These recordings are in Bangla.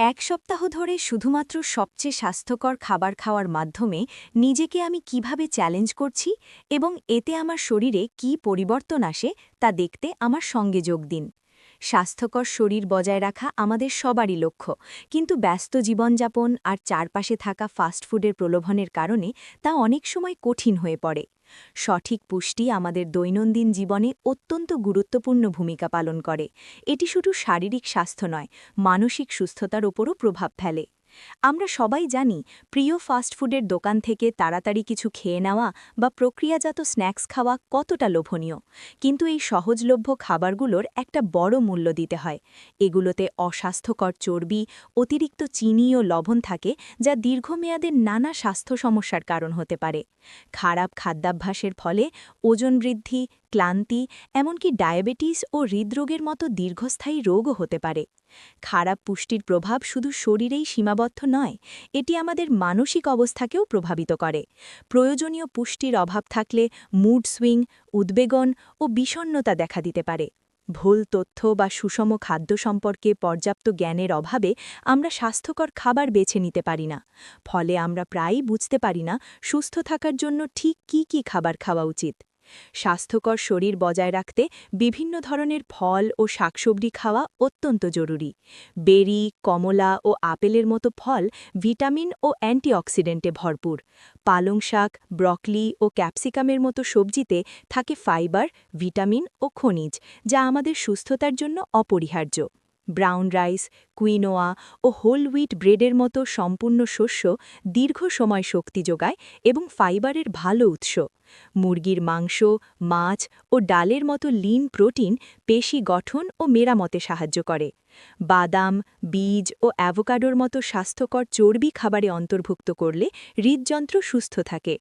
এক সপ্তাহ ধরে শুধুমাত্র সবচেয়ে স্বাস্থ্যকর খাবার খাওয়ার মাধ্যমে নিজেকে আমি কিভাবে চ্যালেঞ্জ করছি এবং এতে আমার শরীরে কি পরিবর্তন আসে তা দেখতে আমার সঙ্গে যোগ দিন। স্বাস্থ্যকর শরীর বজায় রাখা আমাদের সবারই লক্ষ্য, কিন্তু ব্যস্ত জীবনযাপন আর চারপাশে থাকা ফাস্টফুডের প্রলোভনের কারণে তা অনেক সময় কঠিন হয়ে পড়ে। সঠিক পুষ্টি আমাদের দৈনন্দিন জীবনে অত্যন্ত গুরুত্বপূর্ণ ভূমিকা পালন করে। এটি শুধু শারীরিক স্বাস্থ্য নয়, মানসিক সুস্থতার ওপরও প্রভাব ফেলে। আমরা সবাই জানি প্রিয় ফাস্টফুডের দোকান থেকে তাড়াতাড়ি কিছু খেয়ে নেওয়া বা প্রক্রিয়াজাত স্ন্যাক্স খাওয়া কতটা লোভনীয়, কিন্তু এই সহজলভ্য খাবারগুলোর একটা বড় মূল্য দিতে হয়। এগুলোতে অস্বাস্থ্যকর চর্বি, অতিরিক্ত চিনি ও লবণ থাকে, যা দীর্ঘমেয়াদে নানা স্বাস্থ্য সমস্যার কারণ হতে পারে। খারাপ খাদ্যাভ্যাসের ফলে ওজন বৃদ্ধি, ক্লান্তি, এমনকি ডায়াবেটিস ও হৃদরোগের মতো দীর্ঘস্থায়ী রোগও হতে পারে। খারাপ পুষ্টির প্রভাব শুধু শরীরেই সীমাবদ্ধ নয়, এটি আমাদের মানসিক অবস্থাকেও প্রভাবিত করে। প্রয়োজনীয় পুষ্টির অভাব থাকলে মুড সুইং, উদ্বেগন ও বিষণ্ণতা দেখা দিতে পারে। ভুল তথ্য বা সুষম খাদ্য সম্পর্কে পর্যাপ্ত জ্ঞানের অভাবে আমরা স্বাস্থ্যকর খাবার বেছে নিতে পারি না। ফলে আমরা প্রায়ই বুঝতে পারি না সুস্থ থাকার জন্য ঠিক কী খাবার খাওয়া উচিত। স্বাস্থ্যকর শরীর বজায় রাখতে বিভিন্ন ধরনের ফল ও শাকসবজি খাওয়া অত্যন্ত জরুরি। বেরি, কমলা ও আপেলের মতো ফল ভিটামিন ও অ্যান্টিঅক্সিডেন্টে ভরপুর। পালং শাক, ব্রকলি ও ক্যাপসিকামের মতো সবজিতে থাকে ফাইবার, ভিটামিন ও খনিজ, যা আমাদের সুস্থতার জন্য অপরিহার্য। ব্রাউন রাইস, কুইনোয়া ও হোল হুইট ব্রেডের মতো সম্পূর্ণ শস্য দীর্ঘ সময় শক্তি যোগায় এবং ফাইবারের ভালো উৎস। মুরগির মাংস, মাছ ও ডালের মতো লিন প্রোটিন পেশি গঠন ও মেরামতে সাহায্য করে। বাদাম, বীজ ও অ্যাভোকাডোর মতো স্বাস্থ্যকর চর্বি খাবারে অন্তর্ভুক্ত করলে হৃদযন্ত্র সুস্থ থাকে।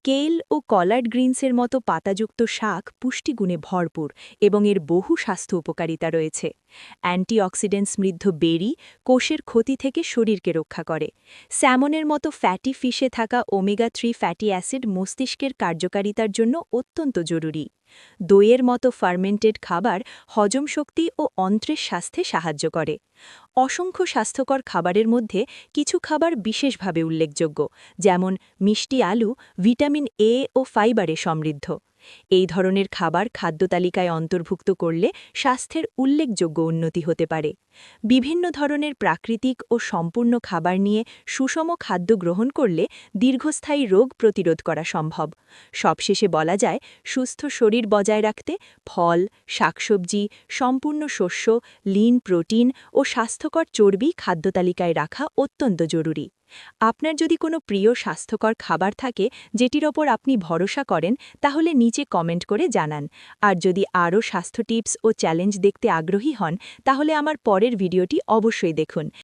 কেল ও কলার্ড গ্রিনসের মতো পাতাযুক্ত শাক পুষ্টিগুণে ভরপুর এবং এর বহু স্বাস্থ্য উপকারিতা রয়েছে। অ্যান্টিঅক্সিডেন্ট সমৃদ্ধ বেরি কোষের ক্ষতি থেকে শরীরকে রক্ষা করে। স্যামনের মতো ফ্যাটি ফিশে থাকা ওমেগা-3 ফ্যাটি অ্যাসিড মস্তিষ্কের কার্যকারিতার জন্য অত্যন্ত জরুরি। দইয়ের মতো ফার্মেন্টেড খাবার হজম শক্তি ও অন্ত্রের স্বাস্থ্যে সাহায্য করে। অসংখ্য স্বাস্থ্যকর খাবারের মধ্যে কিছু খাবার বিশেষভাবে উল্লেখযোগ্য, যেমন মিষ্টি আলু ভিটামিন এ ও ফাইবারে সমৃদ্ধ। এই ধরনের খাবার খাদ্যতালিকায় অন্তর্ভুক্ত করলে স্বাস্থ্যের উল্লেখযোগ্য উন্নতি হতে পারে। বিভিন্ন ধরনের প্রাকৃতিক ও সম্পূর্ণ খাবার নিয়ে সুষম খাদ্য গ্রহণ করলে দীর্ঘস্থায়ী রোগ প্রতিরোধ করা সম্ভব। সবশেষে বলা যায়, সুস্থ শরীর বজায় রাখতে ফল, শাকসবজি, সম্পূর্ণ শস্য, লিন প্রোটিন ও স্বাস্থ্যকর চর্বি খাদ্যতালিকায় রাখা অত্যন্ত জরুরি। আপনার যদি কোনো প্রিয় স্বাস্থ্যকর খাবার থাকে যেটির ওপর আপনি ভরসা করেন, তাহলে নিচে কমেন্ট করে জানান। আর যদি আরও স্বাস্থ্য টিপস ও চ্যালেঞ্জ দেখতে আগ্রহী হন, তাহলে আমার পরের ভিডিওটি অবশ্যই দেখুন।